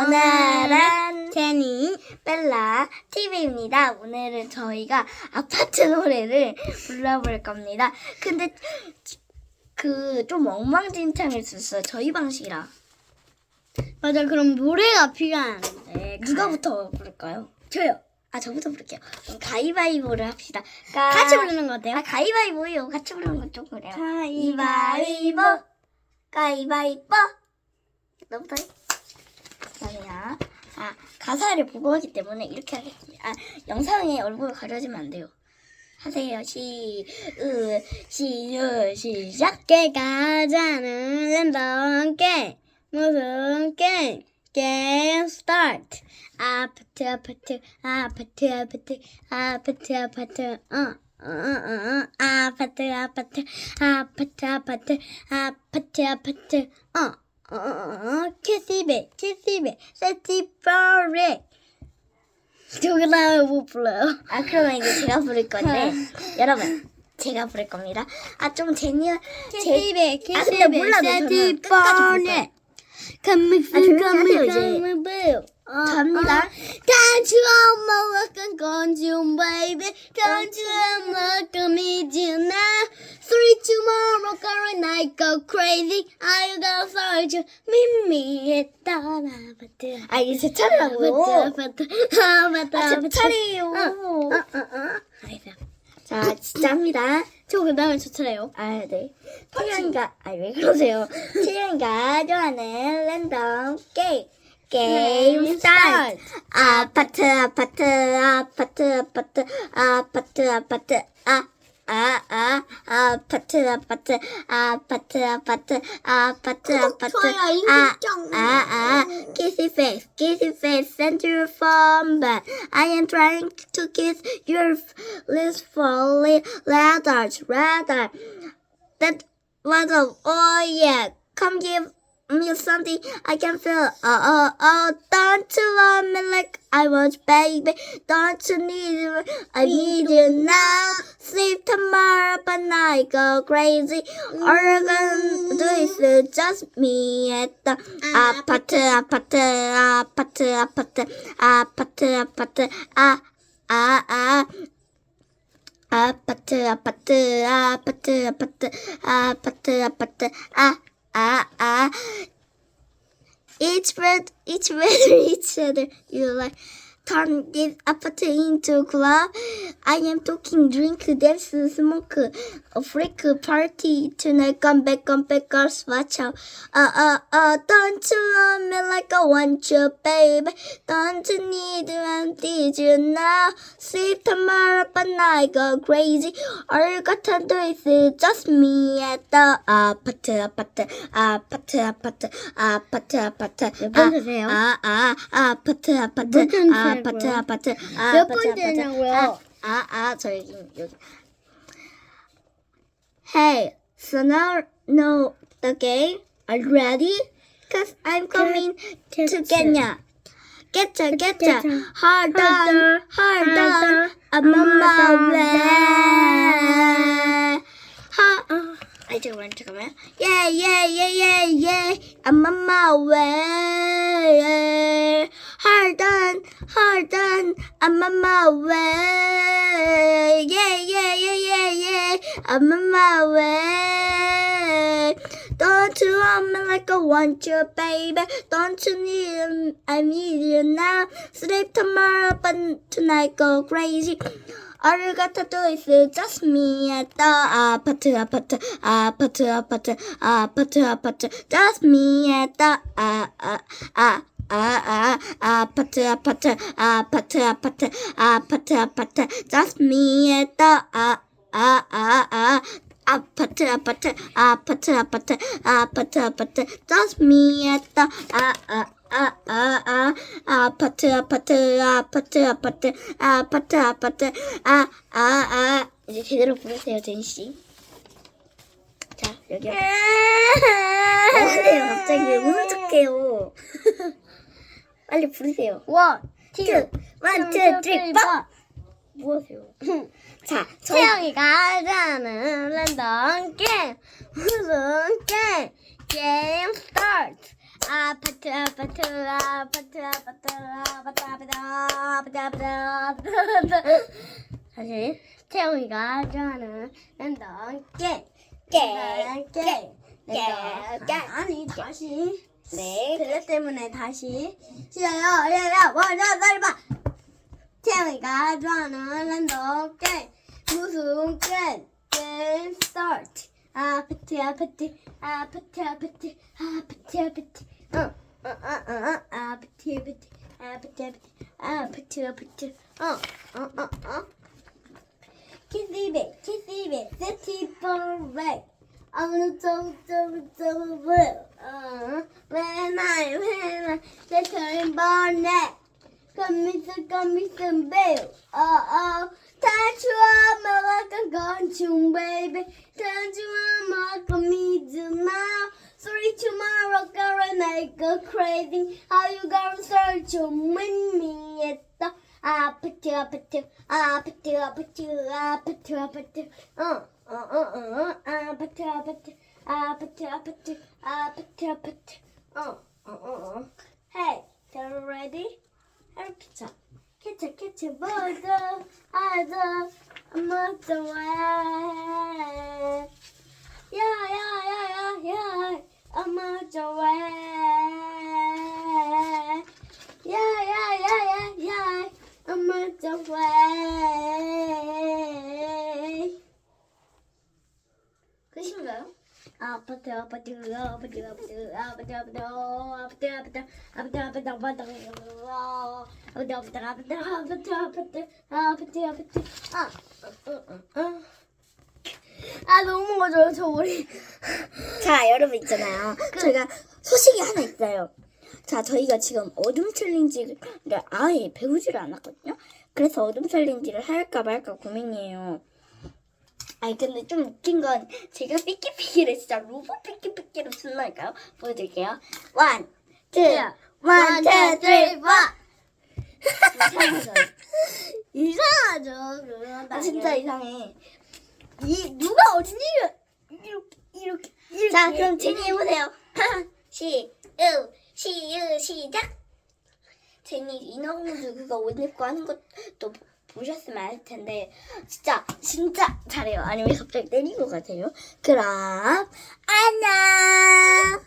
오늘은 제니 벨라 TV입니다. 오늘은 저희가 아파트 노래를 불러볼 겁니다. 근데 좀 엉망진창했었어요. 저희 방식이라. 맞아. 그럼 노래가 필요한데 누가부터 부를까요? 저요. 저부터 부를게요. 그럼 가위바위보를 합시다. 같이 부르는 거 어때요? 가위바위보요. 같이 부르는 건 좀 그래요. 가위바위보. 가위바위보. 너부터 해. 그러면 가사를 보고 하기 때문에 이렇게 하겠습니다. 영상에 얼굴 가려지면 안 돼요. 하세요. 시작. 가자는 랜덤 게임. 무슨 게임? 게임 스타트. 아파트 아파트 아파트 아파트 아파트 아파트 아파트 아파트 아파트 아파트 아파트 아파트 키스베 세티퍼리. 저기 나왜 못 불러요? 그러면 이제 제가 부를 건데 여러분 제가 부를 겁니다. 좀 키스베 근데 몰라도 저는 끝까지 부를 거예요. 접니다. Don't you welcome, consume, baby. Don't you welcome me now. Three tomorrow, current night go crazy. I go search you, 미미했던 아파트. 이게 제 차례라고요. 아파트. 제 차례예요. 자, 진짜 합니다. 저 그다음에 저 차례요. 네. 태연이가 왜 그러세요? 태연이가 좋아하는 랜덤 게임 스타트. 아파트 아파트 아파트 아파트 아파트 아파트 아파트 아파트 아파트 아파트 아파트 아파트 kissy face send your phone but I am trying to kiss your lips for rather that was yeah, come give me something I can feel. Don't you love me like I was, baby? Don't you need me? I need you now. Sleep tomorrow, but I go crazy. All I'm gonna do is just me at the 아파트 아파트 아파트 아파트 아파트 아파트 아파트 아파트 아파트 아파트 아파트 each other you like turn this apartment into club. I am talking drink dance smoke a freak party tonight. Come back girls, watch out. Don't you love me like I want you, baby? Don't you need you now? Sleep tomorrow but I go crazy. All you gotta do is just me at the 아파트 아파트 아파트 아파트 아파트 아파트 번 되세요? 아파트 아파트 아파트 몇 번 되냐고요? 저 여기 Hey, so now know the game? Are you ready? Cause I'm coming to get ya. Getcha. Hard on. I'm on my way. 잠깐만. Yeah. I'm on my way. Hard on. I'm on my way. Yeah. I'm on my way. Don't you want me like I want you, baby? Don't you need I need you now. Sleep tomorrow, but tonight go crazy. All you gotta do is just me at the 아파트 아파트 아파트 아파트 아파트 아파트 just me at the 아파트 아파트 아파트 아파트 아파트 아파트 just me at the 아파트 아파트 아파트 아파트 아파트 아파트 just me at the 아파트 이제 제대로 부르세요, 제니씨. 자, 여기요. 하세요, 갑자기 왜 우는 척해요. 빨리 부르세요. 원, 투, 1, 2, 3, 4. 뭐 하세요? 자, 태영이가 하자는 랜덤 게임. 무슨 게임? 게임 스타트. 아파트 아파트 아파트 아파트 아파트 아파트 아파트 아파트. 다시 태영이가 좋아하는 랜덤 게임. 아니 다시. 네. 그것 때문에 다시 시작해요. 야야 먼저 빨리봐. 태영이가 좋아하는 랜덤 게임. 무슨 게임? 게임 스타트. 아파트 아파트 아파트 아파트 아파트 아파트 아파트 아파트 아파트 아파트 아파트 키스비 세티 포레 I'm so blue. When I the turn bonnet. Come some bill. Touch you I'm gone to baby. Touch you I'm now. Sorry tomorrow, girl, and I go crazy. How you gonna search to win me at the apatu. Apatu. Hey, they're ready? Catch a bird, I'm not the way. Yeah, I'm not the way. Yeah, I'm not the way. 끝인가요? 아파트 너무 멋져요 저 머리. 자, 여러분 있잖아요. 저희가 소식이 하나 있어요. 자, 저희가 지금 어둠 챌린지를 아예 배우지를 않았거든요. 그래서 어둠 챌린지를 할까 말까 고민이에요. 아니 근데 좀 웃긴 건 제가 삐끼삐끼를 진짜 로봇 삐끼삐끼로 쓴다니까요. 보여드릴게요. 1, 2, 1, 2, 3, 4. 이상하죠. 그러면 아, 진짜 이상해. 누가 어린이를 이렇게 자, 그럼 제니 해보세요. 시작. 제니 인어공주 그거 옷 입고 하는 것도 보셨으면 알 텐데 진짜 잘해요. 아니 왜 갑자기 때린 것 같아요? 그럼 안녕.